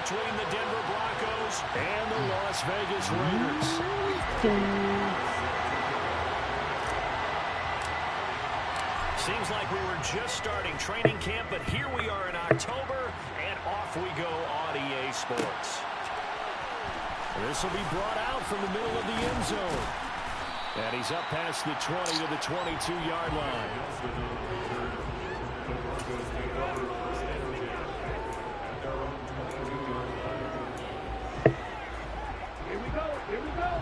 between the Denver Broncos and the Las Vegas Raiders. Seems like we were just starting training camp, but here we are in October, and off we go on EA Sports. This will be brought out from the middle of the end zone. And he's up past the 20 to the 22-yard line. Here we go. Here we go.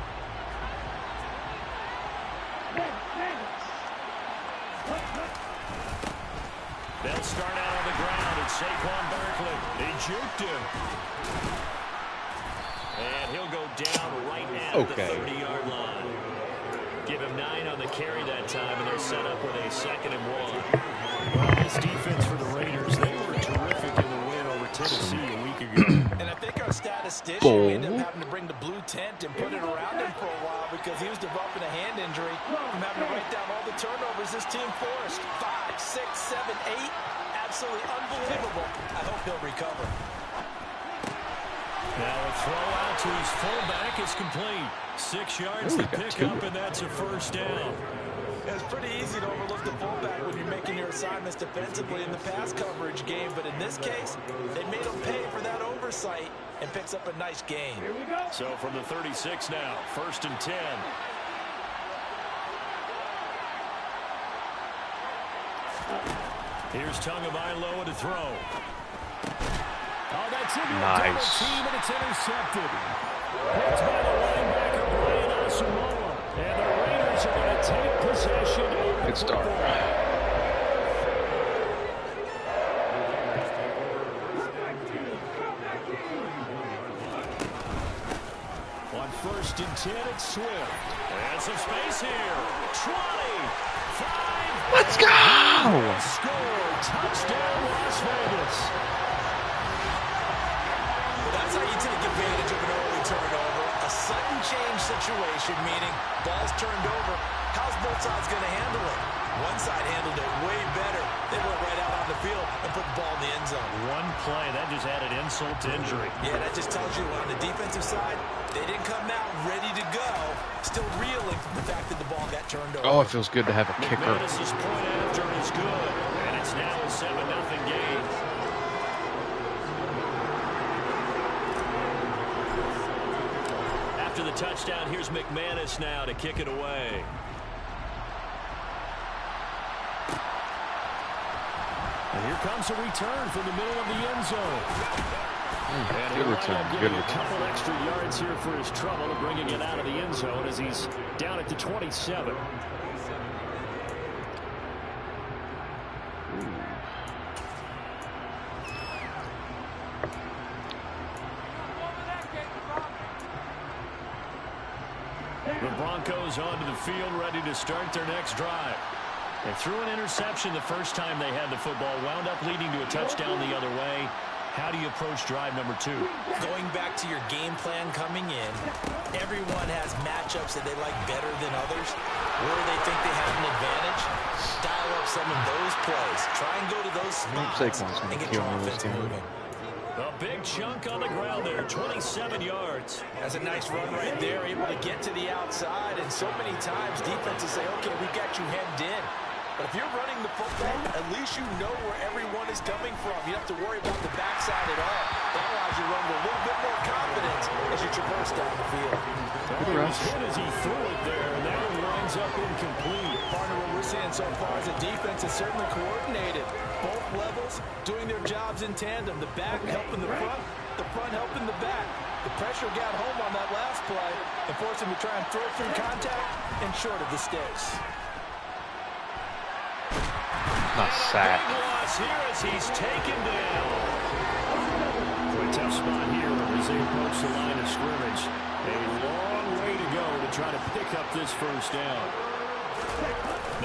They'll start out on the ground, and Saquon Barkley, they juked him. And he'll go down right at the 30-yard line. Give him 9 on the carry that time, and they're set up with a 2nd and 1. Well, this defense for the Raiders, they were terrific in the win over Tennessee a week ago. And I think our statistician ended up having to bring the blue tent and put it around him for a while because he was developing a hand injury from having to write down all the turnovers this team forced. 5, 6, 7, 8. Absolutely unbelievable. I hope he'll recover. Now a throw out to his fullback is complete. 6 yards to pick up, and that's a first down. It's pretty easy to overlook the fullback when you're making your assignments defensively in the pass coverage game, but in this case, they made him pay for that oversight and picks up a nice gain. Here we go. So from the 36 now, 1st and 10. Here's Tagovailoa to throw. Oh, that's into a double team, and it's intercepted. Picked by the linebacker, Brian Asamoah. And the Raiders are going to take possession of the Good start. football. On 1st and 10, it's Swift. And some space here. 20, 5. Let's go! Score. Touchdown, Las Vegas. That's how you take advantage of an early turnover. A sudden change situation, meaning ball's turned over. How's both sides going to handle it? One side handled it way better. They went right out on the field and put the ball in the end zone. One play, that just added insult to injury. Yeah, that just tells you on the defensive side, they didn't come out ready to go. Still reeling from the fact that the ball got turned over. Oh, it feels good to have a kicker. McManus's point after is good, and it's now a 7-0 game. After the touchdown, here's McManus now to kick it away. And here comes a return from the middle of the end zone. Good return. Good A return. couple extra yards here for his trouble, bringing it out of the end zone as he's down at the 27. The Broncos onto the field, ready to start their next drive. They threw an interception the first time they had the football, wound up leading to a touchdown the other way. How do you approach drive number 2? Going back to your game plan coming in, everyone has matchups that they like better than others. Where they think they have an advantage, dial up some of those plays. Try and go to those spots and get your offense moving. A big chunk on the ground there, 27 yards. That's a nice run right there, able to get to the outside. And so many times defenses say, okay, we got you hemmed in. But if you're running the football, at least you know where everyone is coming from. You don't have to worry about the backside at all. That allows you to run with a little bit more confidence as you traverse down the field. He was hit as he threw it there, and that one winds up incomplete. Partner, what we're seeing so far as a defense is certainly coordinated. Both levels doing their jobs in tandem. The back helping the front helping the back. The pressure got home on that last play and forced him to try and throw through contact and short of the sticks. Not sack. Big loss here as he's taken down. A tough spot here as they approach the line of scrimmage. A long way to go to try to pick up this first down.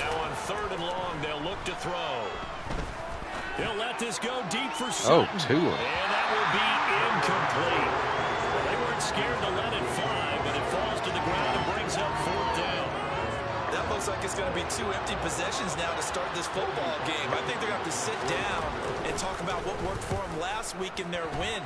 Now on 3rd and long, they'll look to throw. They'll let this go deep for Sutton. Oh, Tua. And that will be incomplete. Well, they weren't scared to let it fly, but it falls to the ground and brings up 4th down. That looks like it's going to be 2 empty possessions now to start this football game. I think they're going to have to sit down and talk about what worked for them last week in their win.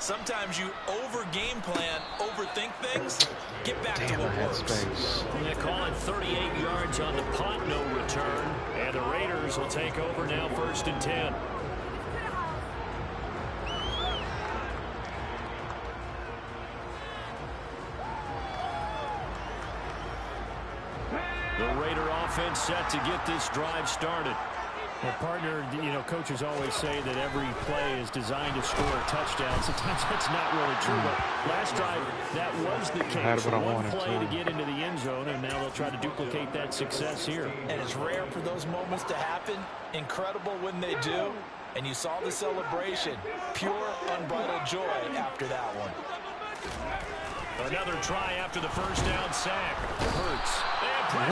Sometimes you over-game plan, overthink things. Get back to what works. Space. They call it 38 yards on the punt, no return. And the Raiders will take over now, 1st and 10. The Raider offense set to get this drive started. Well, partner, you know, coaches always say that every play is designed to score a touchdown. Sometimes that's not really true, but last drive, that was the case. One play to get into the end zone, and now they'll try to duplicate that success here. And it's rare for those moments to happen. Incredible when they do. And you saw the celebration. Pure, unbridled joy after that one. Another try after the first down sack. Hurts.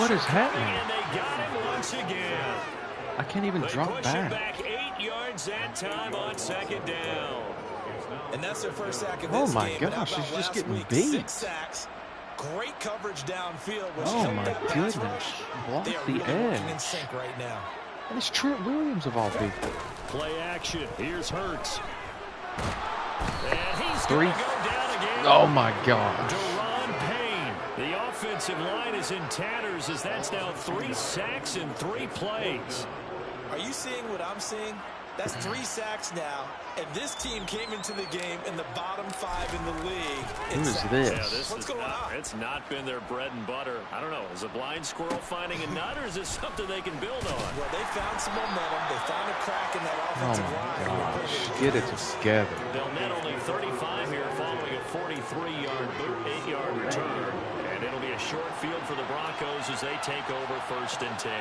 What is happening? And they got him once again. I can't even drop Push back. it back 8 yards that time on 2nd down. And that's their first sack of this game. Oh my gosh, she's just getting beat. 6 sacks. Great coverage downfield. Oh my goodness. Block the edge. In sync right now. And it's Trent Williams of all people. Play action. Here's Hurts. And he's 3. going to go down again. Oh my gosh. Deron Payne. The offensive line is in tatters as that's now 3 sacks in 3 plays. Are you seeing what I'm seeing? That's 3 sacks now, and this team came into the game in the bottom 5 in the league. Who is this? Yeah, What's going on? It's not been their bread and butter. I don't know. Is a blind squirrel finding a nut, or is this something they can build on? Well, they found some momentum. They found a crack in that offensive line. Oh my gosh. Get it together. They'll net only 35 here following a 43-yard boot, 8-yard return. And it'll be a short field for the Broncos as they take over 1st and 10.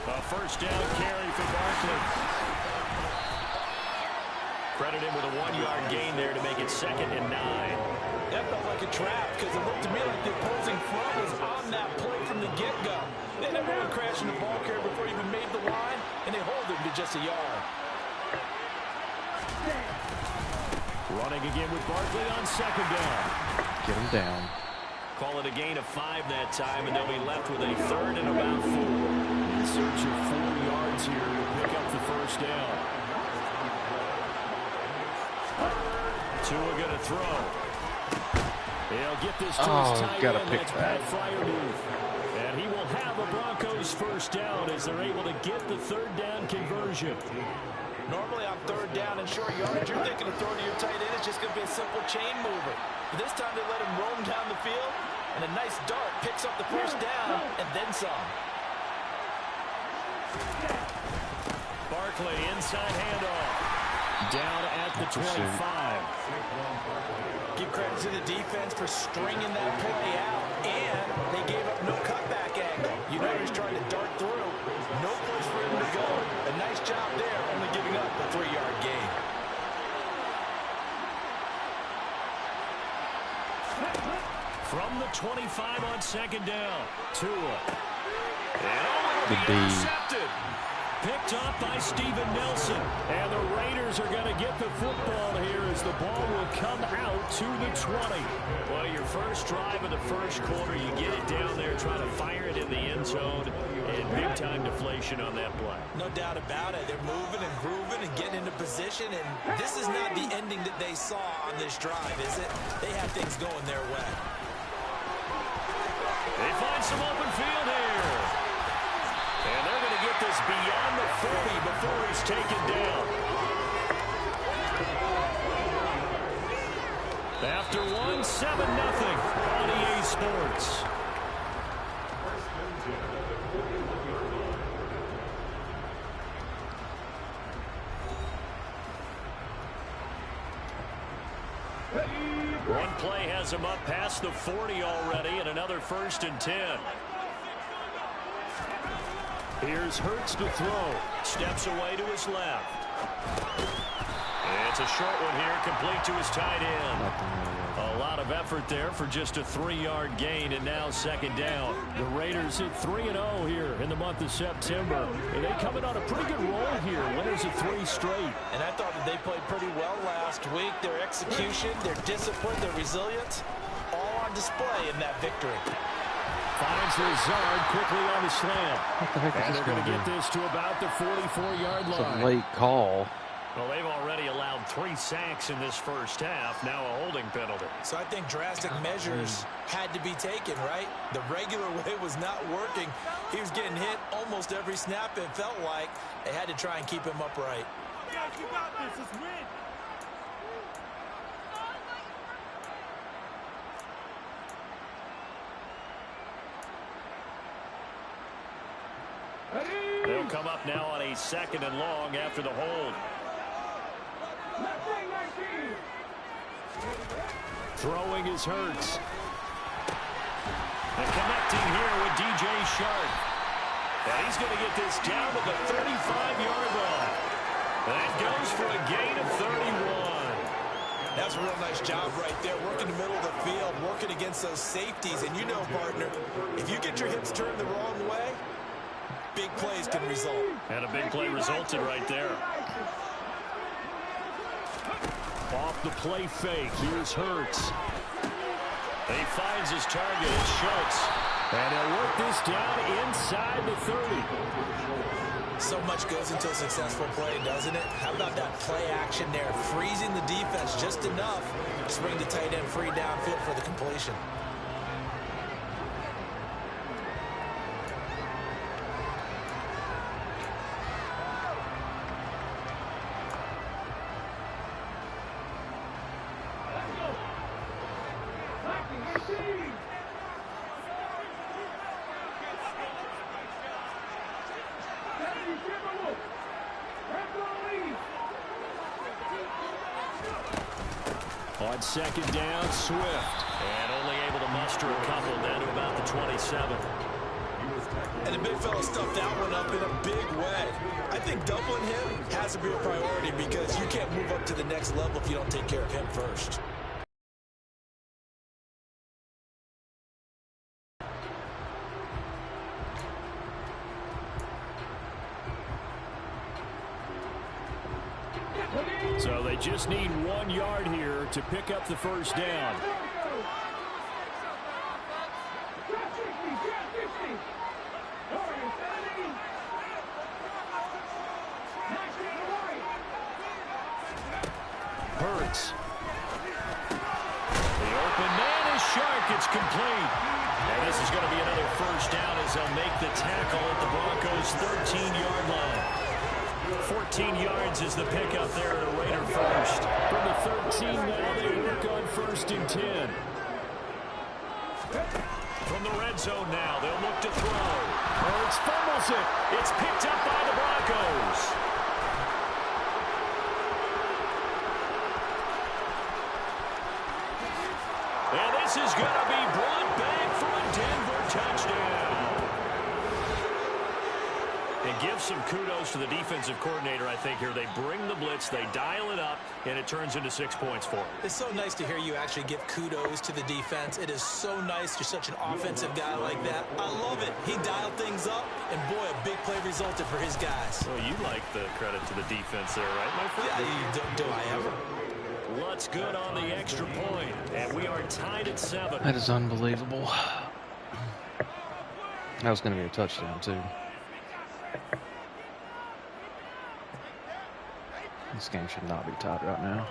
A first down carry for Barkley. Credit him with a 1-yard gain there to make it 2nd and 9. That felt like a trap because it looked to me like the opposing front was on that play from the get-go. They never went crashing the ball carrier before he even made the line, and they hold him to just a yard. Running again with Barkley on 2nd down. Get him down. Call it a gain of 5 that time, and they'll be left with a 3rd and about 4. In search of 4 yards here to pick up the first down. Tua going to throw. He'll get this to his tight end. That's Pat Freiermuth. And he will have a Broncos first down as they're able to get the 3rd down conversion. Normally on 3rd down and short yardage, you're thinking of throwing to your tight end. It's just going to be a simple chain mover. But this time they let him roam down the field, and a nice dart picks up the first down and then some. Barkley inside handoff. Down at the 25. Give credit to the defense for stringing that play out, and they gave up no cutback angle. You know he's trying to dart through. No place for him to go. A nice job there, only giving up a 3-yard gain. From the 25 on 2nd down. Tua. The D. Intercepted. Picked up by Steven Nelson. And the Raiders are going to get the football here as the ball will come out to the 20. Well, your first drive of the first quarter, you get it down there, trying to fire it in the end zone, and big-time deflation on that play. No doubt about it. They're moving and grooving and getting into position, and this is not the ending that they saw on this drive, is it? They have things going their way. They find some open field here. And they're going to get this beyond the 40 before he's taken down. After 1, 7-0 on EA Sports. One play has him up past the 40 already, and another 1st and 10. Here's Hurts to throw. Steps away to his left. It's a short one here, complete to his tight end. A lot of effort there for just a 3-yard gain, and now 2nd down. The Raiders hit 3-0 here in the month of September. And they coming on a pretty good roll here. Winners of 3 straight. And I thought that they played pretty well last week. Their execution, their discipline, their resilience, all on display in that victory. Finds Lazard quickly on the slam. What the heck is And this they're going going to to get do? this to about the 44-yard It's line. a late call. Well, they've already allowed 3 sacks in this first half. Now a holding penalty. So I think drastic measures had to be taken, right? The regular way was not working. He was getting hit almost every snap, it felt like. They had to try and keep him upright. Yes, you got this. Let's win. They'll come up now on a 2nd and long after the hold. Throwing is Hurts. And connecting here with DJ Shark. And he's going to get this down to the 35-yard line. That goes for a gain of 31. That's a real nice job right there, working the middle of the field, working against those safeties. And you know, partner, if you get your hips turned the wrong way, big plays can result. And a big play resulted right there. Off the play fake, here's Hurts. He finds his target, it's Schultz. And he'll work this down inside the 30. So much goes into a successful play, doesn't it? How about that play action there, freezing the defense just enough to bring the tight end free downfield for the completion. On 2nd down, Swift. And only able to muster a couple down to about the 27. And the big fella stuffed that one up in a big way. I think doubling him has to be a priority because you can't move up to the next level if you don't take care of him first. So they just need 1 yard here to pick up the first down. Hurts. The open man is Shark. It's complete. And this is going to be another first down as they'll make the tackle at the Broncos' 13-yard line. 14 yards is the pickup there at a Raider first. From the 13 now, they work on 1st and 10. From the red zone now, they'll look to throw. Hurts fumbles it. It's picked up by the Broncos. And this is going to be brought back for a Denver touchdown. And give some kudos to the defensive coordinator, I think, here. They bring the blitz, they dial it up, and it turns into 6 points for them. It's so nice to hear you actually give kudos to the defense. It is so nice. You're such an offensive guy like that. I love it. He dialed things up, and boy, a big play resulted for his guys. Well, you like the credit to the defense there, right, my friend? Yeah, do I ever? Lutz good on the extra point, and we are tied at 7. That is unbelievable. That was going to be a touchdown, too. This game should not be tied right now.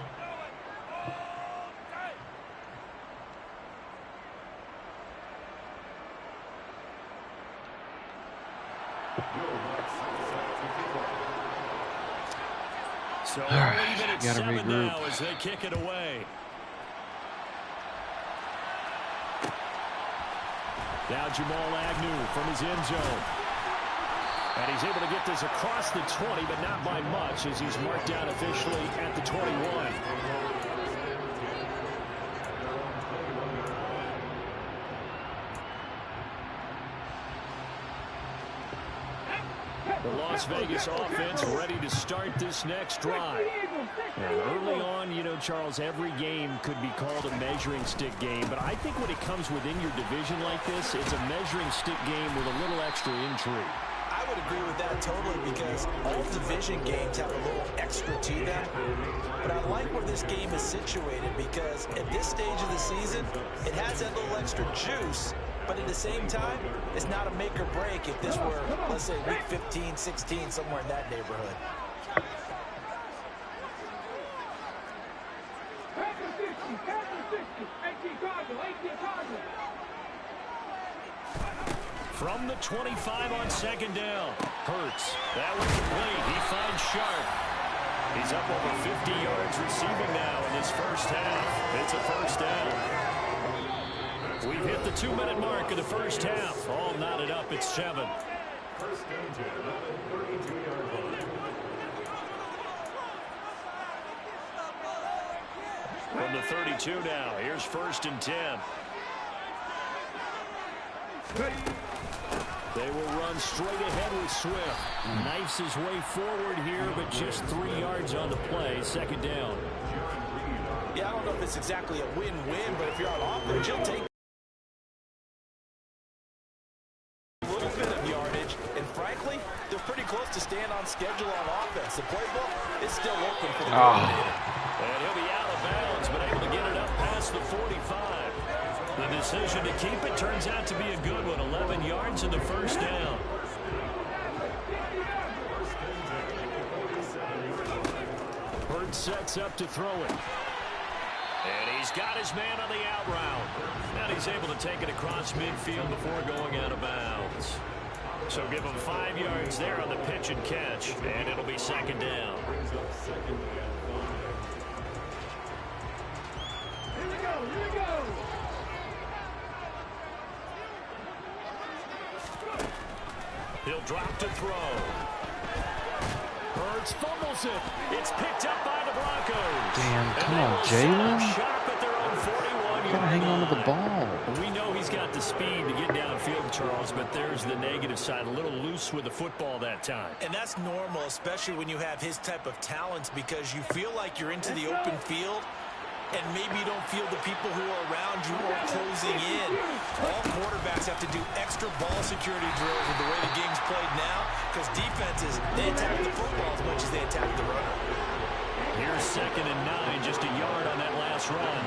So all right, even at gotta 7 regroup now as they kick it away. Now Jamal Agnew from his end zone. And he's able to get this across the 20, but not by much as he's marked down officially at the 21. The Las Vegas offense ready to start this next drive. And early on, you know, Charles, every game could be called a measuring stick game. But I think when it comes within your division like this, it's a measuring stick game with a little extra intrigue. I would agree with that totally because all division games have a little extra to them. But I like where this game is situated because at this stage of the season, it has that little extra juice, But at the same time, it's not a make or break if this were, let's say, week 15, 16, somewhere in that neighborhood. From the 25 on second down. Hurts. That was complete. He finds Sharp. He's up over 50 yards receiving now in this first half. It's a first down. We've hit the 2-minute mark of the first half. All knotted up at 7. First down to 32-yard line. From the 32 now. Here's 1st and 10. They will run straight ahead with Swift. Knifes his way forward here, but just 3 yards on the play. Second down. Yeah, I don't know if it's exactly a win-win, but if you're on offense, you'll take a little bit of yardage. And frankly, they're pretty close to staying on schedule on offense. The playbook is still open for the coordinator. And he'll be out of bounds, but able to get it up past the 45. The decision to keep it turns out to be a good one. 11 yards in the first down. Hurts sets up to throw it. And he's got his man on the out route. And he's able to take it across midfield before going out of bounds. So give him 5 yards there on the pitch and catch. And it'll be second down. Here we go. He'll drop to throw. Hurts fumbles it. It's picked up by the Broncos. Damn, come on, Jalen. Gotta hang on to the ball. We know he's got the speed to get downfield, Charles, but there's the negative side. A little loose with the football that time. And that's normal, especially when you have his type of talents, because you feel like you're into the open field and maybe you don't feel the people who are around you or closing in. All quarterbacks have to do extra ball security drills with the way the game's played now, because defenses, they attack the football as much as they attack the runner. Here's 2nd and 9, just a yard on that last run.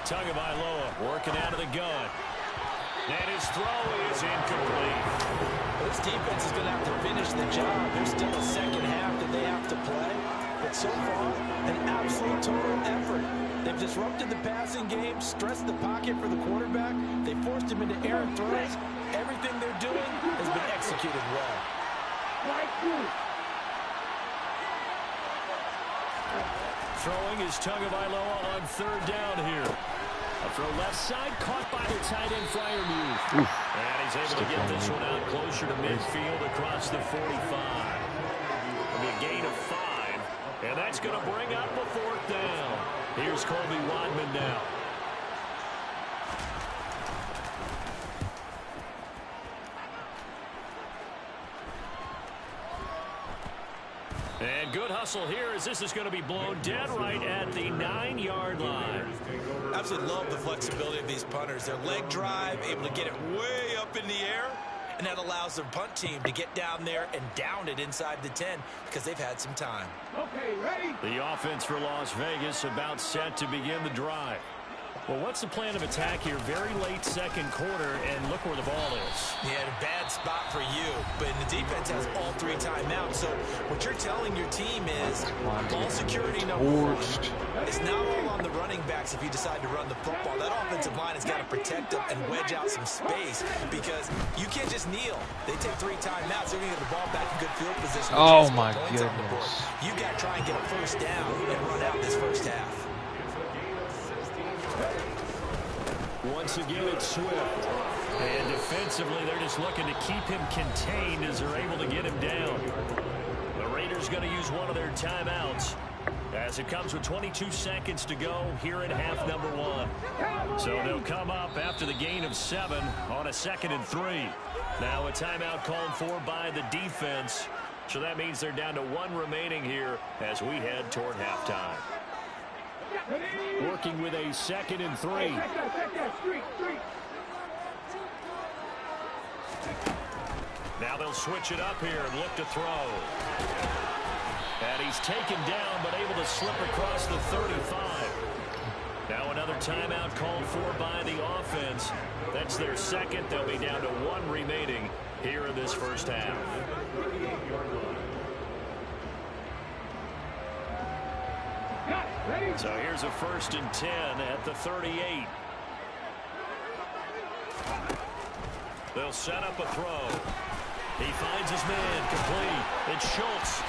Tagovailoa working out of the gun. And his throw is incomplete. This defense is going to have to finish the job. There's still a second half that they have to play. But so far, an absolute total effort. They've disrupted the passing game, stressed the pocket for the quarterback. They forced him into errant throws. Everything they're doing has been executed well. Throwing is Tagovailoa on 3rd down here. A throw left side, caught by the tight end Freiermuth. And he's able to get this one out closer to midfield across the 45. It'll be a gain of 5. And that's going to bring up a 4th down. Here's Colby Wadman now. And good hustle here as this is going to be blown dead right at the 9-yard line. Absolutely love the flexibility of these punters. Their leg drive, able to get it way up in the air, and that allows their punt team to get down there and down it inside the 10 because they've had some time. Okay, ready? The offense for Las Vegas about set to begin the drive. Well, what's the plan of attack here? Very late second quarter, and look where the ball is. Yeah, a bad spot for you, but the defense has all 3 timeouts. So what you're telling your team is ball security number 1. It's not all on the running backs if you decide to run the football. That offensive line has got to protect them and wedge out some space because you can't just kneel. They take 3 timeouts. They're going to get the ball back in good field position. Oh, my goodness. You got to try and get a first down and run out this first half. Once again, it's Swift. And defensively, they're just looking to keep him contained as they're able to get him down. The Raiders going to use one of their timeouts as it comes with 22 seconds to go here in half number 1. So they'll come up after the gain of 7 on a 2nd and 3. Now a timeout called for by the defense. So that means they're down to 1 remaining here as we head toward halftime. Working with a 2nd and 3. Now they'll switch it up here and look to throw. And he's taken down, but able to slip across the 35. Now another timeout called for by the offense. That's their second. They'll be down to 1 remaining here in this first half. So here's a 1st and 10 at the 38. They'll set up a throw. He finds his man complete. It's Schultz.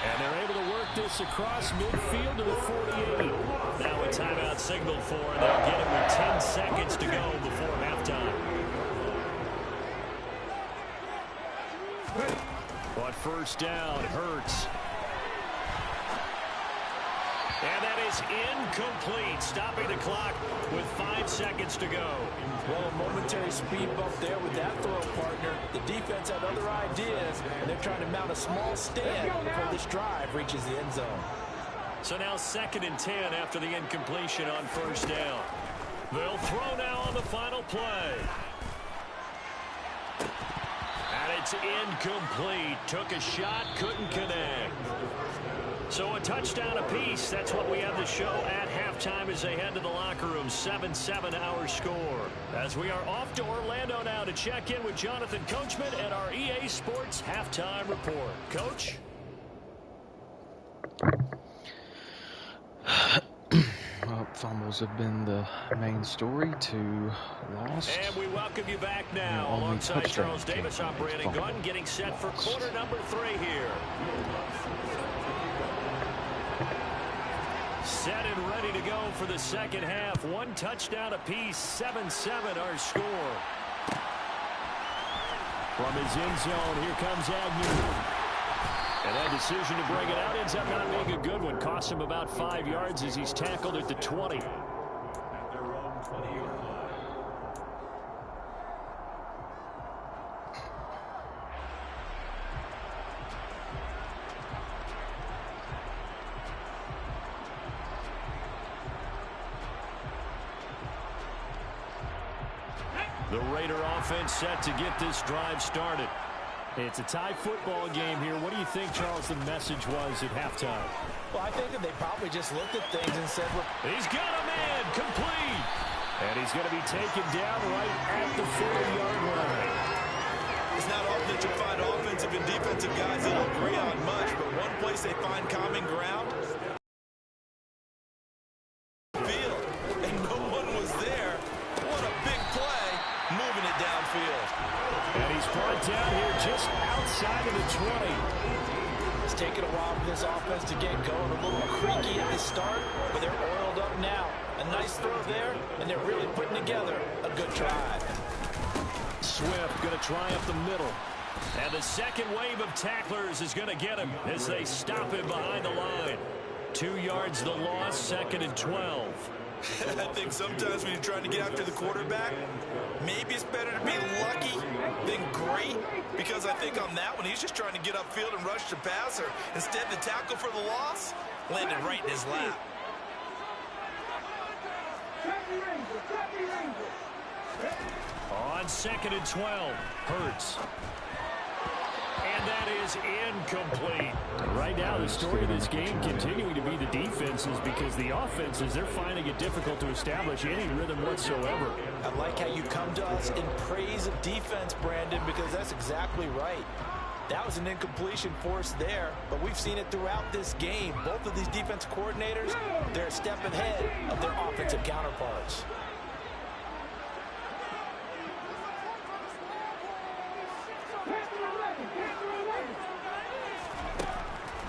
And they're able to work this across midfield to the 48. Now a timeout signaled for, and they'll get him with 10 seconds to go before halftime. But first down, Hurts. And that is incomplete, stopping the clock with 5 seconds to go. Well, a momentary speed bump there with that throw, partner. The defense had other ideas, and they're trying to mount a small stand before this drive reaches the end zone. So now 2nd and 10 after the incompletion on first down. They'll throw now on the final play. And it's incomplete. Took a shot, couldn't connect. So a touchdown apiece. That's what we have to show at halftime as they head to the locker room. 7-7 our score. As we are off to Orlando now to check in with Jonathan Coachman and our EA Sports Halftime Report. Coach? Well, fumbles have been the main story. 2 lost. And we welcome you back now alongside Charles Davis. I'm Brandon Gunn getting set for quarter number 3 here. Set and ready to go for the second half. 1 touchdown apiece. 7-7 our score. From his end zone, here comes Agnew. And that decision to bring it out ends up not being a good one. Costs him about 5 yards as he's tackled at the 20. The Raider offense set to get this drive started. It's a tie football game here. What do you think, Charles, the message was at halftime? Well, I think that they probably just looked at things and said, well, he's got a man complete. And he's going to be taken down right at the 40-yard line. It's not often that you find offensive and defensive guys that don't agree on much, but one place they find common ground, field, and no one was there. What a big play, moving it downfield. And he's brought down here just outside of the 20. It's taken a while for this offense to get going. A little creaky at the start, but they're oiled up now. A nice throw there, and they're really putting together a good drive. Swift going to try up the middle. And the second wave of tacklers is going to get him as they stop him behind the line. 2 yards the loss, 2nd and 12. I think sometimes when you're trying to get after the quarterback, maybe it's better to be lucky than great, because I think on that one, he's just trying to get upfield and rush the passer. Instead, the tackle for the loss landed right in his lap. On 2nd and 12, Hurts. And that is incomplete. Right now, the story of this game continuing to be the defenses, because the offenses, they're finding it difficult to establish any rhythm whatsoever. I like how you come to us in praise of defense, Brandon, because that's exactly right. That was an incompletion forced there, but we've seen it throughout this game. Both of these defense coordinators, they're a step ahead of their offensive counterparts.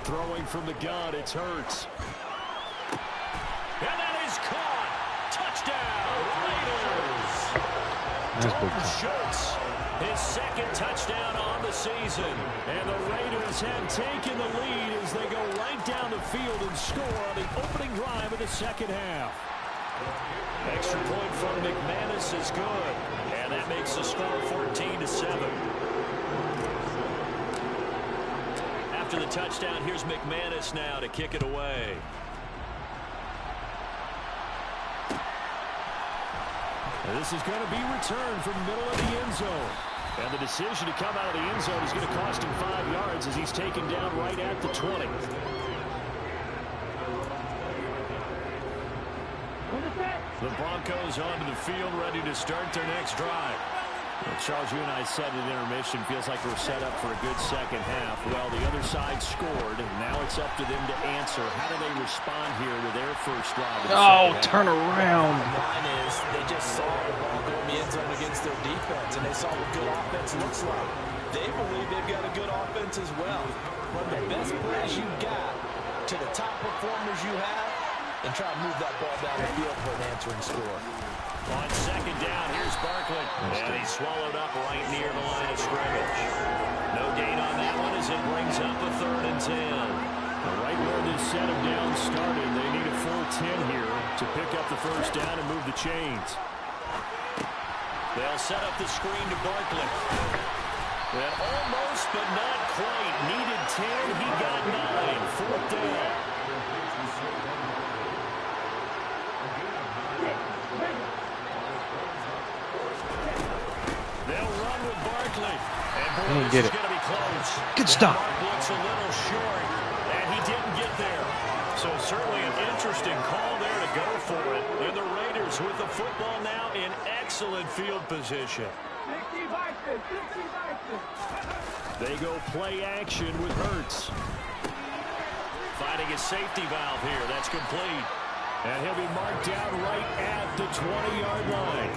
Throwing from the gun, it's Hurts. And that is caught. Touchdown, Raiders. Dalton Schultz, his second touchdown on the season. And the Raiders have taken the lead as they go right down the field and score on the opening drive of the second half. Extra point from McManus is good. And that makes the score 14-7. After the touchdown, here's McManus now to kick it away. And this is going to be returned from the middle of the end zone. And the decision to come out of the end zone is going to cost him 5 yards as he's taken down right at the 20. The Broncos onto the field, ready to start their next drive. Well, Charles, you and I said at intermission, feels like we're set up for a good second half. Well, the other side scored, and now it's up to them to answer. How do they respond here with their first drive? Oh, turn around. The line is they just saw the ball go in the end zone against their defense, and they saw what good offense looks like. They believe they've got a good offense as well. Run the best plays you got to the top performers you have, and try to move that ball down the field for an answering score. On second down, here's Barkley. And he's swallowed up right near the line of scrimmage. No gain on that one as it brings up a 3rd and 10. Right where this set of downs started, they need a full 10 here to pick up the first down and move the chains. They'll set up the screen to Barkley. And almost, but not quite. Needed 10, he got 9. 4th down. They'll run with Barkley. And boy, this is going to be close. Good stop. Looks a little short, and he didn't get there. So certainly an interesting call there to go for it. And the Raiders with the football now in excellent field position. They go play action with Hurts. Finding a safety valve here. That's complete. And he'll be marked down right at the 20-yard line.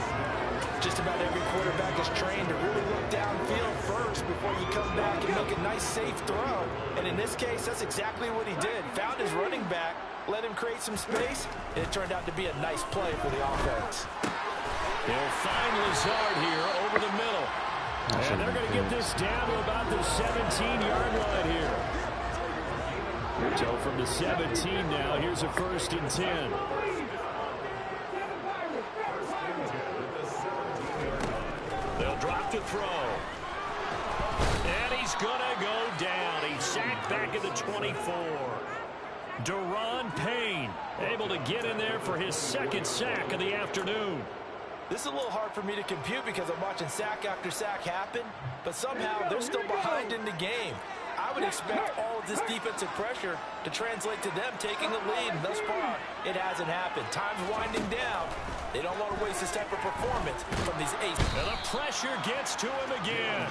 Just about every quarterback is trained to really look downfield first before you come back and make a nice, safe throw. And in this case, that's exactly what he did. Found his running back, let him create some space, and it turned out to be a nice play for the offense. They'll find Lazard here over the middle. And they're going to get this down to about the 17-yard line here. So from the 17 now, here's a 1st and 10. They'll drop to throw. And he's going to go down. He's sacked back at the 24. Daron Payne able to get in there for his 2nd sack of the afternoon. This is a little hard for me to compute because I'm watching sack after sack happen, but somehow they're still behind in the game. I would expect all of this defensive pressure to translate to them taking the lead, and thus far, it hasn't happened. Time's winding down. They don't want to waste this type of performance from these aces. And the pressure gets to him again.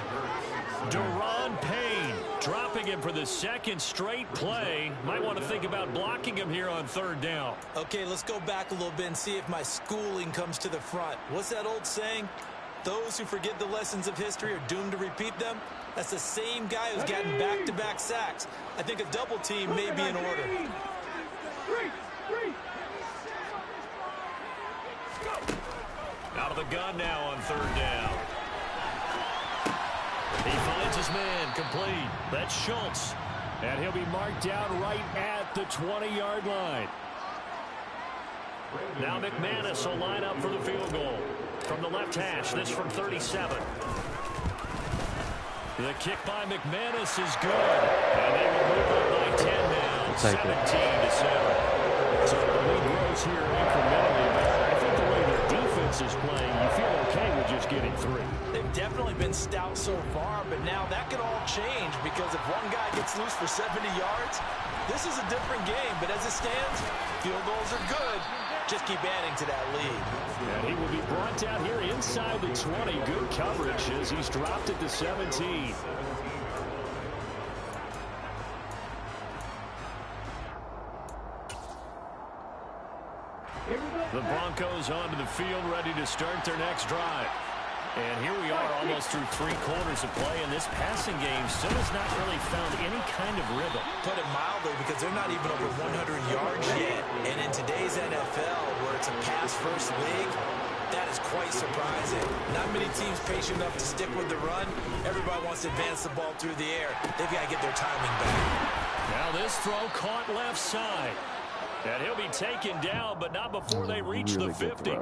Daron Payne dropping him for the 2nd straight play. Might want to think about blocking him here on 3rd down. Okay, let's go back a little bit and see if my schooling comes to the front. What's that old saying? Those who forget the lessons of history are doomed to repeat them. That's the same guy who's gotten back-to-back sacks. I think a double team may be in order. Out of the gun now on 3rd down. He finds his man complete. That's Schultz. And he'll be marked down right at the 20-yard line. Now McManus will line up for the field goal. From the left hash, this from 37. The kick by McManus is good. And they will move up by 10 now. 17-7. So the lead grows here incrementally. But I think the way their defense is playing, you feel okay with just getting 3. They've definitely been stout so far, but now that could all change because if one guy gets loose for 70 yards, this is a different game. But as it stands, field goals are good. Just keep adding to that lead. And he will be brought down here inside the 20. Good coverage as he's dropped at the 17. The Broncos onto the field, ready to start their next drive. And here we are almost through 3 quarters of play, and this passing game still has not really found any kind of rhythm. Put it mildly, because they're not even over 100 yards yet. And in today's NFL, where it's a pass-first league, that is quite surprising. Not many teams patient enough to stick with the run. Everybody wants to advance the ball through the air. They've got to get their timing back. Now this throw caught left side. And he'll be taken down, but not before they reach the 50.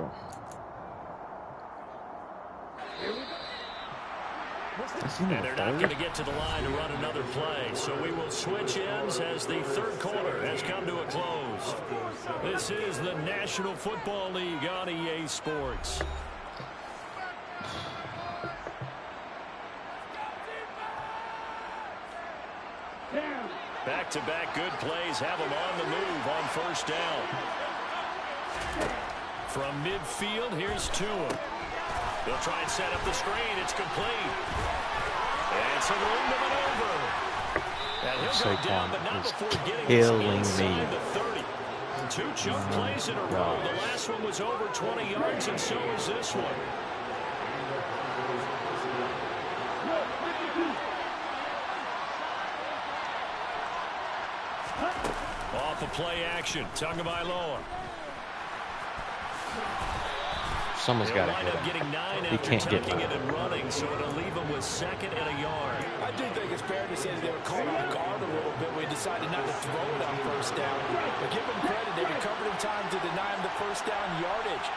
And they're not going to get to the line to run another play. So we will switch ends as the 3rd quarter has come to a close. This is the National Football League on EA Sports. Back-to-back good plays have them on the move on first down. From midfield, here's Tua. They'll try and set up the screen. It's complete. And some room to maneuver. And he'll go down, but not before getting inside the 30. 2 choke plays in a row. The last one was over 20 yards, and so is this one. Off of play action. Tagovailoa. Someone's got to hit him. He can't get it and running, so it'll leave him with 2nd and a yard. I do think it's fair to say that they were caught off guard a little bit when he decided not to throw it on first down. But give them credit, they recovered in time to deny him the first down yardage.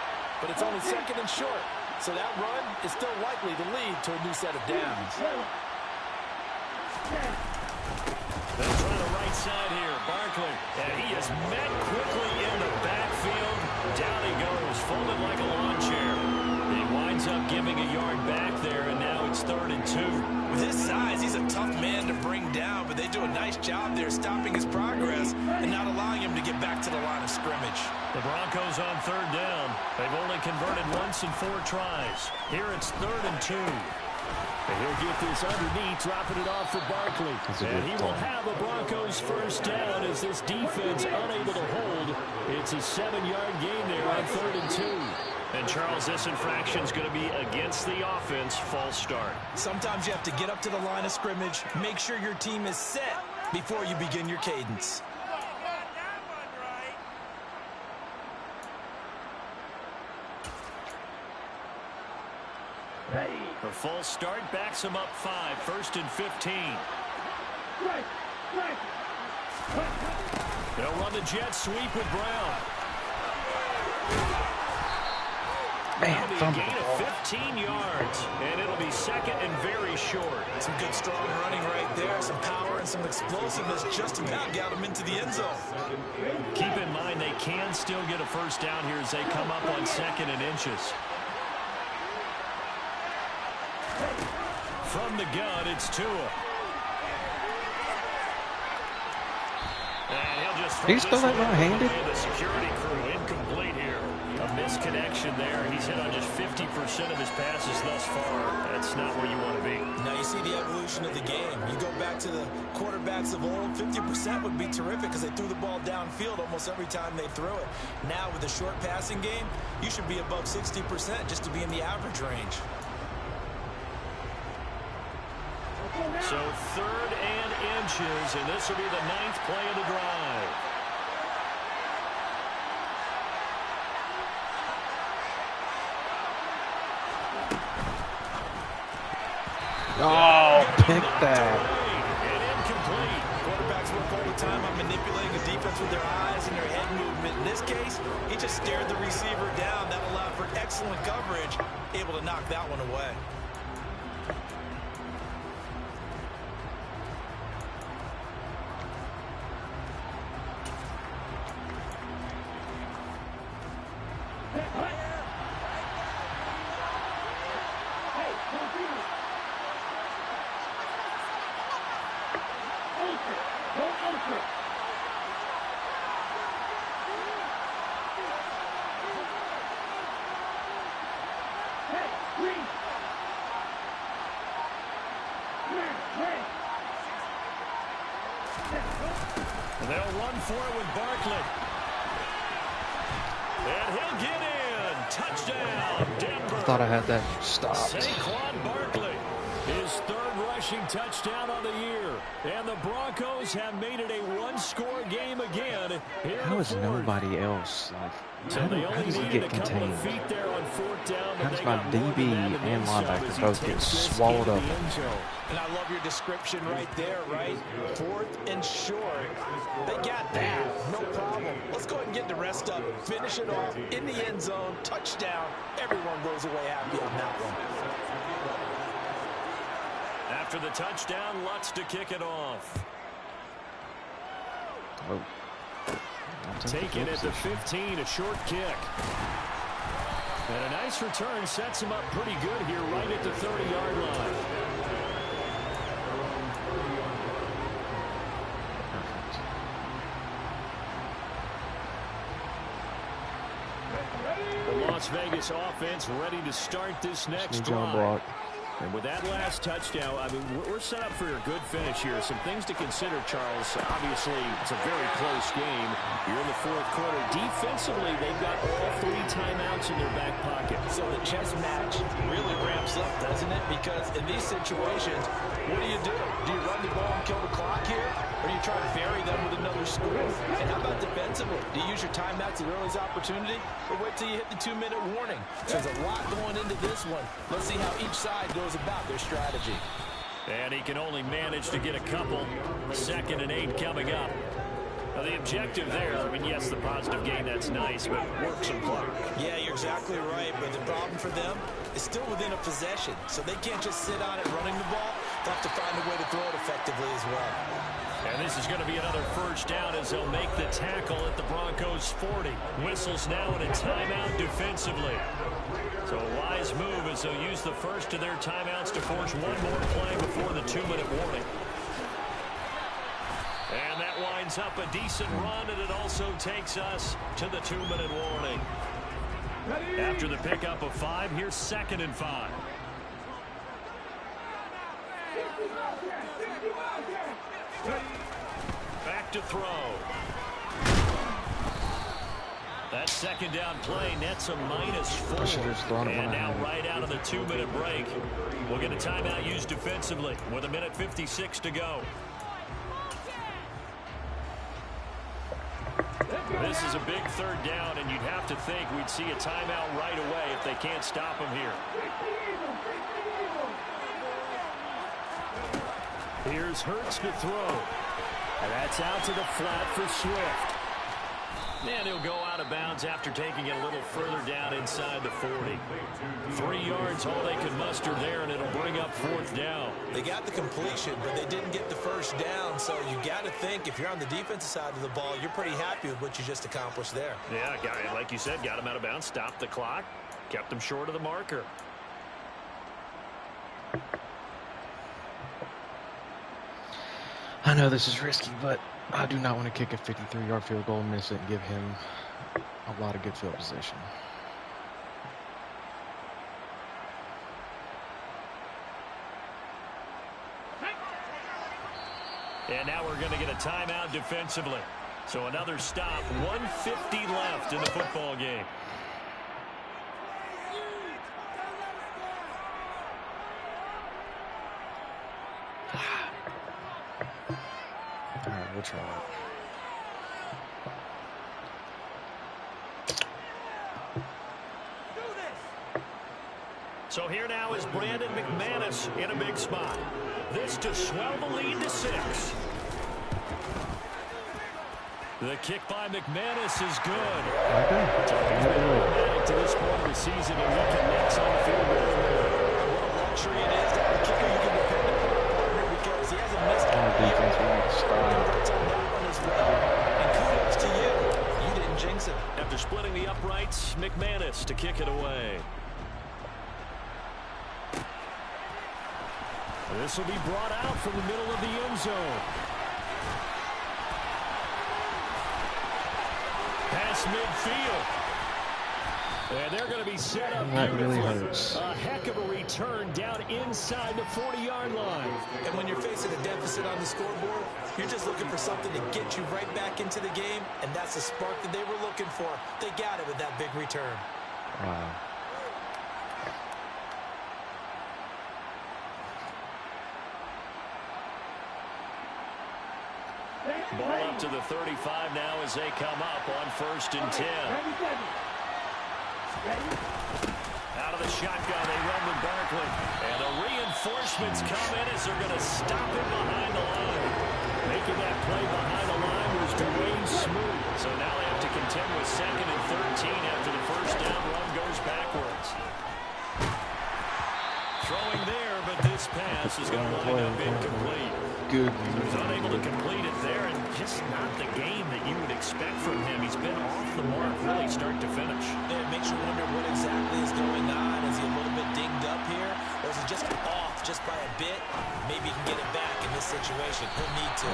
But it's only 2nd and short, so that run is still likely to lead to a new set of downs. They'll try the right side here. Barkley, and he is met quickly in the backfield. Down he goes, folded like a lawn chair. He winds up giving a yard back there, and now it's 3rd and 2. With his size, he's a tough man to bring down, but they do a nice job there stopping his progress and not allowing him to get back to the line of scrimmage. The Broncos on 3rd down. They've only converted once in 4 tries. Here it's 3rd and 2. And he'll get this underneath, dropping it off for Barkley. And he will have a Broncos first down as this defense unable to hold. It's a 7-yard gain there on 3rd and 2. And, Charles, this infraction's going to be against the offense. False start. Sometimes you have to get up to the line of scrimmage, make sure your team is set before you begin your cadence. The false start backs him up 5, 1st and 15. They'll run the jet sweep with Brown. Man, fumble. Gain of 15 yards, and it'll be 2nd and very short. Some good strong running right there, some power and some explosiveness just about got him into the end zone. Keep in mind they can still get a first down here as they come up on 2nd and inches. From the gun, it's Tua. And he'll just He's still that right-handed? The security crew incomplete here. A misconnection there. He's hit on just 50% of his passes thus far. That's not where you want to be. Now you see the evolution of the game. You go back to the quarterbacks of old, 50% would be terrific because they threw the ball downfield almost every time they threw it. Now with the short passing game, you should be above 60% just to be in the average range. So 3rd and inches, and this will be the 9th play of the drive. Oh, pick that. And incomplete. Quarterbacks work all the time on manipulating the defense with their eyes and their head movement. In this case, he just stared the receiver down. That allowed for excellent coverage, able to knock that one away. They'll run for it with Barkley. And he'll get in. Touchdown, Denver. I thought I had that stopped. Saquon Barkley, his 3rd rushing touchdown of the year. And the Broncos have made it a 1-score game again. How is nobody else? How does he get contained? How does my DB and linebacker both get swallowed up? And I love your description right there, right? 4th and short. They got that. No problem. Let's go ahead and get the rest up. Finish it off in the end zone. Touchdown. Everyone goes away happy on that one. After the touchdown, Lutz to kick it off. Oh. Taken at the 15, a short kick. And a nice return sets him up pretty good here right at the 30-yard line. Las Vegas offense ready to start this next drive. Block. And with that last touchdown, I mean, we're set up for a good finish here. Some things to consider, Charles. Obviously, it's a very close game. You're in the fourth quarter. Defensively, they've got all 3 timeouts in their back pocket. So the chess match really ramps up, doesn't it? Because in these situations, what do you do? Do you run the ball and kill the clock here? Or do you try to bury them with another score? And how about defensively? Do you use your timeouts at earliest opportunity? Or wait till you hit the 2-minute warning? So there's a lot going into this one. Let's see how each side goes about their strategy. And he can only manage to get a couple. 2nd and 8 coming up. Now the objective there, I mean, yes, the positive gain, that's nice, but work some clock. Yeah, you're exactly right, but the problem for them is still within a possession, so they can't just sit on it running the ball. They'll have to find a way to throw it effectively as well. And this is going to be another first down as they'll make the tackle at the Broncos' 40. Whistles now in a timeout defensively. So a wise move as they'll use the first of their timeouts to force one more play before the 2-minute warning. And that winds up a decent run, and it also takes us to the 2-minute warning. After the pickup of 5, here's 2nd and 5. Back to throw. That 2nd down play nets a -4. And now right out of the 2-minute break, we'll get a timeout used defensively with 1:56 to go. This is a big 3rd down, and you'd have to think we'd see a timeout right away if they can't stop him here. Here's Hurts to throw. And that's out to the flat for Swift. And he'll go out of bounds after taking it a little further down inside the 40. 3 yards, all they can muster there, and it'll bring up 4th down. They got the completion, but they didn't get the first down, so you got to think if you're on the defensive side of the ball, you're pretty happy with what you just accomplished there. Yeah, like you said, got him out of bounds, stopped the clock, kept him short of the marker. I know this is risky, but I do not want to kick a 53-yard field goal and miss it and give him a lot of good field position. And now we're going to get a timeout defensively. So another stop, 1:50 left in the football game. All right, we'll try it. So here now is Brandon McManus in a big spot. This to swell the lead to 6. The kick by McManus is good. To this point of the season, and he connects on the field goal. What a luxury it is to have a kicker you can depend upon, partner, because he hasn't missed defense, we need to stop. It's on that one as well. And kudos to you. You didn't jinx it. After splitting the uprights, McManus to kick it away. This will be brought out from the middle of the end zone. Past midfield. And they're going to be set up. That really hurts. A heck of a return down inside the 40-yard line. And when you're facing a deficit on the scoreboard, you're just looking for something to get you right back into the game, and that's the spark that they were looking for. They got it with that big return. Wow. Ball up to the 35 now as they come up on 1st and 10. Out of the shotgun, they run with Barkley. And the reinforcements come in as they're going to stop him behind the line. Making that play behind the line was Dwayne Smoot. So now they have to contend with 2nd and 13 after the first down run goes backwards. Throwing there, but this pass is going to wind up incomplete. Good. He was unable to complete it there, and just not the game that you would expect from him. He's been off the mark really start to finish. Yeah, it makes you wonder what exactly is going on. Is he a little bit dinged up here, or is he just off just by a bit? Maybe he can get it back in this situation. He'll need to.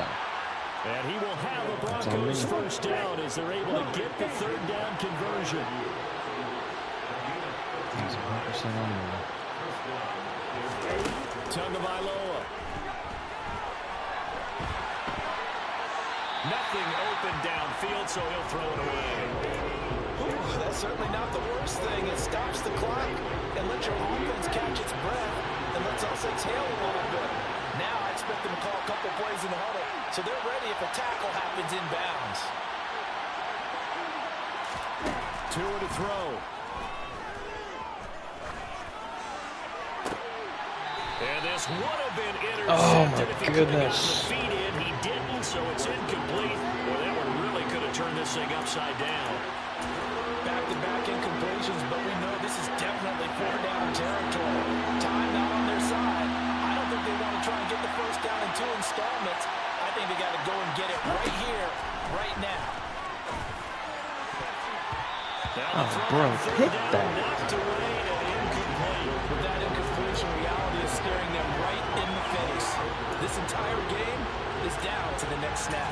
And he will have a Broncos first down as they're able to get the 3rd down conversion. insane. Tagovailoa. Nothing open downfield, so he'll throw it away. Ooh, that's certainly not the worst thing. It stops the clock and lets your offense catch its breath and lets us exhale a little bit. Now I expect them to call a couple plays in the huddle, so they're ready if a tackle happens inbounds. 2 to throw. And this would have been intercepted. Oh my if he goodness. could have gotten the feet in. He didn't, so it's incomplete. Well, that one really could have turned this thing upside down. Back-to-back incompletions, but we know this is definitely 4-down territory. Time not on their side. I don't think they want to try and get the first down in 2 installments. I think they got to go and get it right here, right now. Oh, bro, hit that. Knocked away and incomplete. With that incompletion, reality is staring them right in the face. This entire game is down to the next snap.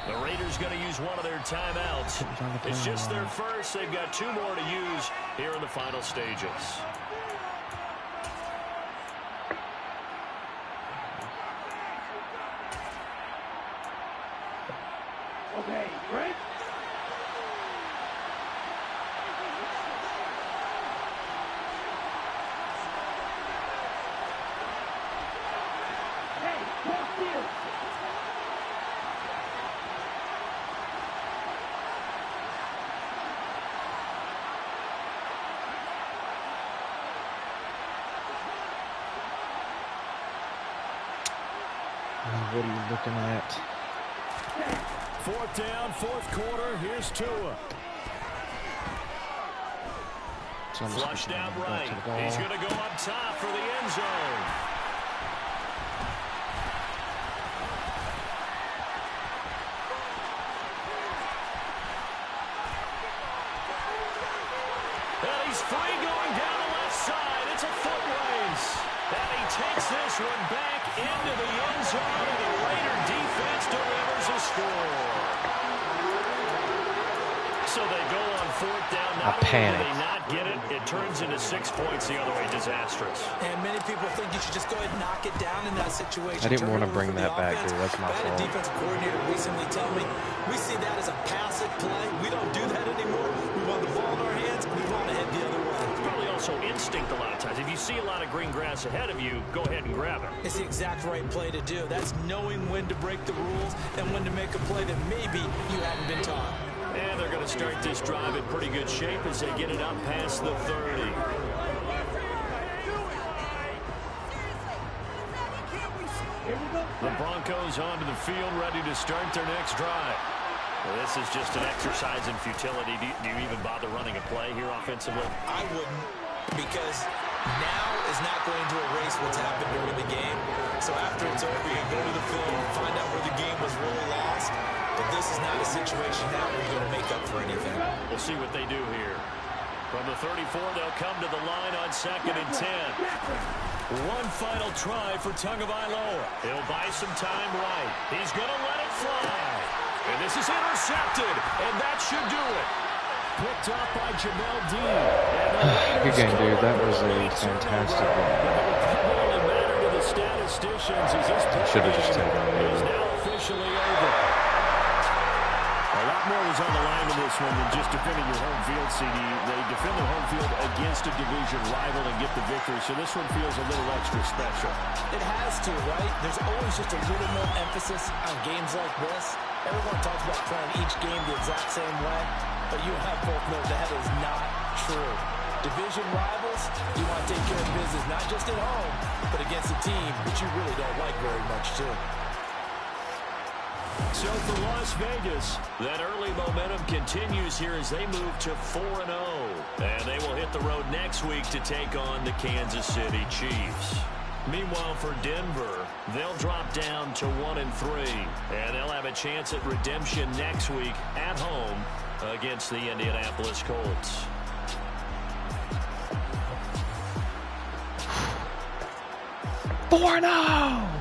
The Raiders going to use one of their timeouts. It's just their first. They've got 2 more to use here in the final stages. Okay, ready? Hey, walk here. What are you looking at? 4th down, 4th quarter. Here's Tua. Flushed out right. He's going to go up top for the end zone. And he's free going down the left side. It's a foot race. And he takes this one back into the end zone, and the Raider defense delivers a score. So they go on 4th down. Not only do they not get it, it turns into 6 points the other way. Disastrous. And many people think you should just go ahead and knock it down in that situation. I didn't want to bring that back, dude. That's my fault. I had a defensive coordinator recently tell me, we see that as a passive play. We don't do that anymore. We want the ball in our hands. We want to head the other way. It's probably also instinct a lot of times. If you see a lot of green grass ahead of you, go ahead and grab it. It's the exact right play to do. That's knowing when to break the rules and when to make a play that maybe you hadn't been taught. And they're going to start this drive in pretty good shape as they get it up past the 30. The Broncos onto the field, ready to start their next drive. Well, this is just an exercise in futility. Do you even bother running a play here offensively? I wouldn't, because now is not going to erase what's happened during the game. So after it's over, you go to the film, find out where the game was really lost. But this is not a situation now where you're going to make up for anything. We'll see what they do here. From the 34, they'll come to the line on 2nd and 10. One final try for Tagovailoa. He'll buy some time right. He's going to let it fly. And this is intercepted, and that should do it. Picked off by Jamel Dean. Good game, dude. That was a fantastic game. What will matter to the statisticians is this Should have just taken it. is now officially over. A lot more was on the line in this one than just defending your home field, CD. They defend their home field against a division rival and get the victory, so this one feels a little extra special. It has to, right? There's always just a little more emphasis on games like this. Everyone talks about playing each game the exact same way, but you and I both know that is not true. Division rivals, you want to take care of business not just at home, but against a team that you really don't like very much, too. So for Las Vegas, that early momentum continues here as they move to 4-0. And they will hit the road next week to take on the Kansas City Chiefs. Meanwhile, for Denver, they'll drop down to 1-3. And they'll have a chance at redemption next week at home against the Indianapolis Colts. 4-0.